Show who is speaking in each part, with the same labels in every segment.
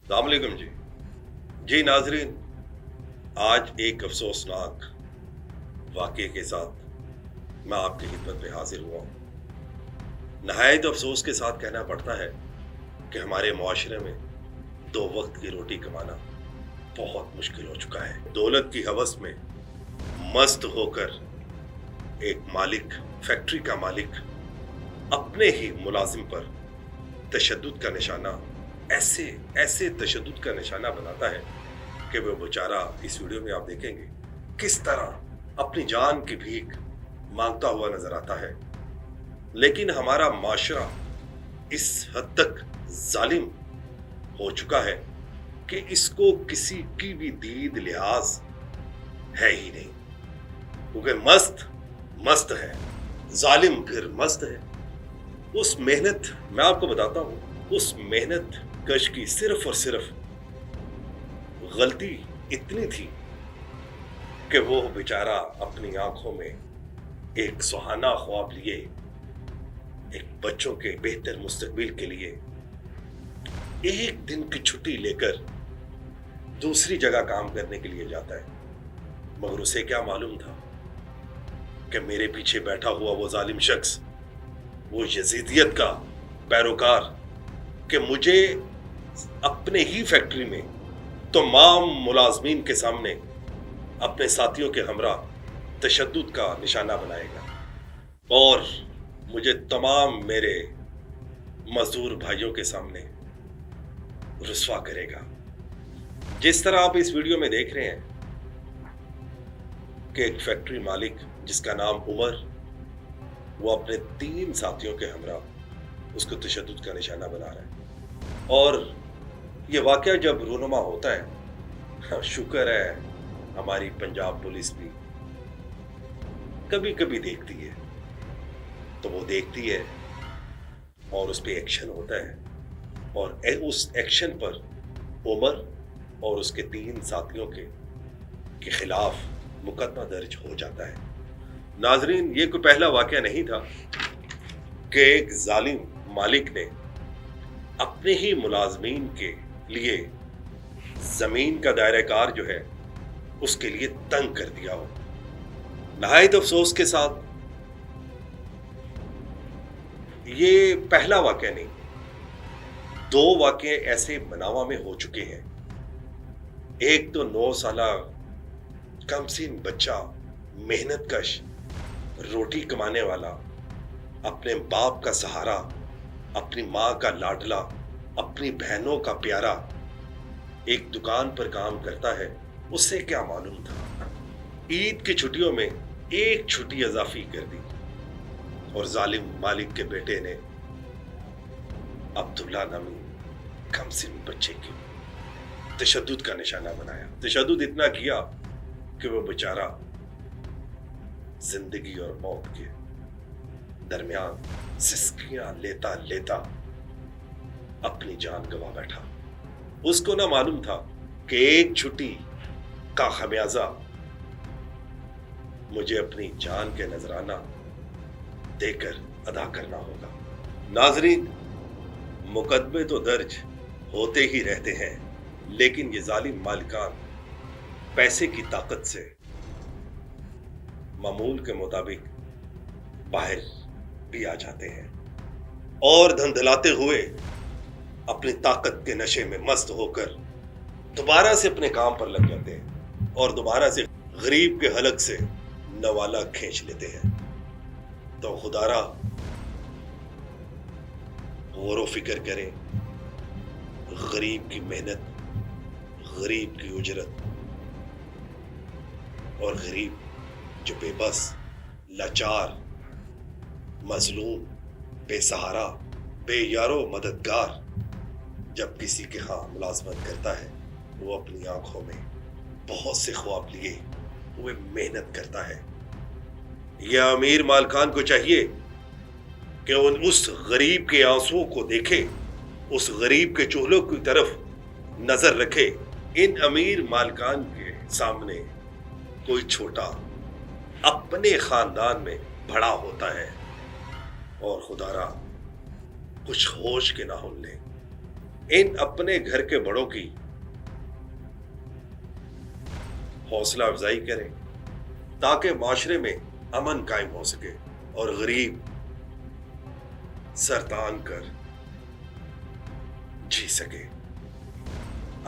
Speaker 1: अस्सलाम वालेकुम जी। जी नाजरीन, आज एक अफसोसनाक वाक़ये के साथ मैं आपकी खिदमत में हाजिर हुआ हूँ। नहायत अफसोस के साथ कहना पड़ता है कि हमारे मुआशरे में दो वक्त की रोटी कमाना बहुत मुश्किल हो चुका है। दौलत की हवस में मस्त होकर एक मालिक, फैक्ट्री का मालिक, अपने ही मुलाजिम पर तशद्दुद का निशाना, ऐसे तशद्दुद का निशाना बनाता है कि वो बेचारा, इस वीडियो में आप देखेंगे किस तरह अपनी जान की भीख मांगता हुआ नजर आता है। लेकिन हमारा माशरा इस हद तक जालिम हो चुका है कि इसको किसी की भी दीद लिहाज है ही नहीं, क्योंकि मस्त है, जालिम फिर मस्त है। उस मेहनत, मैं आपको बताता हूं, उस मेहनत कश की सिर्फ और सिर्फ गलती इतनी थी कि वो बेचारा अपनी आंखों में एक सुहाना ख्वाब लिए, एक बच्चों के बेहतर मुस्तकबिल के लिए एक दिन की छुट्टी लेकर दूसरी जगह काम करने के लिए जाता है। मगर उसे क्या मालूम था कि मेरे पीछे बैठा हुआ वो जालिम शख्स, वो यजीदियत का पैरोकार, कि मुझे अपने ही फैक्ट्री में तमाम मुलाजमीन के सामने अपने साथियों के हमरा तशद्दुद का निशाना बनाएगा और मुझे तमाम मेरे मजदूर भाइयों के सामने रुस्वा करेगा। जिस तरह आप इस वीडियो में देख रहे हैं कि एक फैक्ट्री मालिक जिसका नाम उमर, वो अपने 3 साथियों के हमरा उसको तशद्दुद का निशाना बना रहा है। और ये वाकया जब रूनुमा होता है, शुक्र है हमारी पंजाब पुलिस भी कभी कभी देखती है, तो वो देखती है और उस पर एक्शन होता है और उस एक्शन पर उमर और उसके 3 साथियों के खिलाफ मुकदमा दर्ज हो जाता है। नाजरीन, ये कोई पहला वाकया नहीं था कि एक जालिम मालिक ने अपने ही मुलाजमीन के लिए जमीन का दायरा कार जो है उसके लिए तंग कर दिया हो। नहायत अफसोस के साथ ये पहला वाकया नहीं, 2 वाकये ऐसे मनावा में हो चुके हैं। एक तो 9 साला कमसीन बच्चा, मेहनत कश, रोटी कमाने वाला, अपने बाप का सहारा, अपनी माँ का लाडला, अपनी बहनों का प्यारा, एक दुकान पर काम करता है। उससे क्या मालूम था ईद की छुट्टियों में एक छुट्टी इजाफी कर दी और जालिम मालिक के बेटे ने अब्दुल्ला नामी कमसिन बच्चे की तशद्दुद का निशाना बनाया। तशद्दुद इतना किया कि वो बेचारा जिंदगी और मौत के दरमियान सिसकियां लेता लेता अपनी जान गंवा बैठा। उसको ना मालूम था कि एक छुट्टी का खमियाजा मुझे अपनी जान के नजराना देकर अदा करना होगा। नाजरीन, मुकदमे तो दर्ज होते ही रहते हैं, लेकिन ये जालिम मालिकान पैसे की ताकत से मामूल के मुताबिक बाहर भी आ जाते हैं और धंधलाते हुए अपनी ताकत के नशे में मस्त होकर दोबारा से अपने काम पर लग जाते हैं और दोबारा से गरीब के हलक से नवाला खींच लेते हैं। तो खुदारा गौर फिक्र करें, गरीब की मेहनत, गरीब की उजरत और गरीब जो बेबस, लाचार, मजलूम, बेसहारा, बेयारो मददगार जब किसी के यहाँ मुलाजमत करता है, वो अपनी आंखों में बहुत से ख्वाब लिए हुए मेहनत करता है। यह अमीर मालकान को चाहिए कि उस गरीब के आंसुओं को देखे, उस गरीब के चूल्हों की तरफ नजर रखे। इन अमीर मालकान के सामने कोई छोटा अपने खानदान में बड़ा होता है और खुदारा कुछ होश के ना होने इन अपने घर के बड़ों की हौसला अफजाई करें ताकि माशरे में अमन कायम हो सके और गरीब सर तान कर जी सके।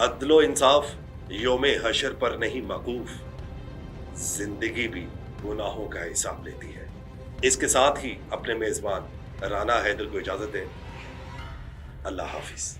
Speaker 1: अदलो इंसाफ योमे हशर पर नहीं मकूफ, जिंदगी भी गुनाहों का हिसाब लेती है। इसके साथ ही अपने मेजबान राना हैदर को इजाजत दें। अल्लाह हाफिज।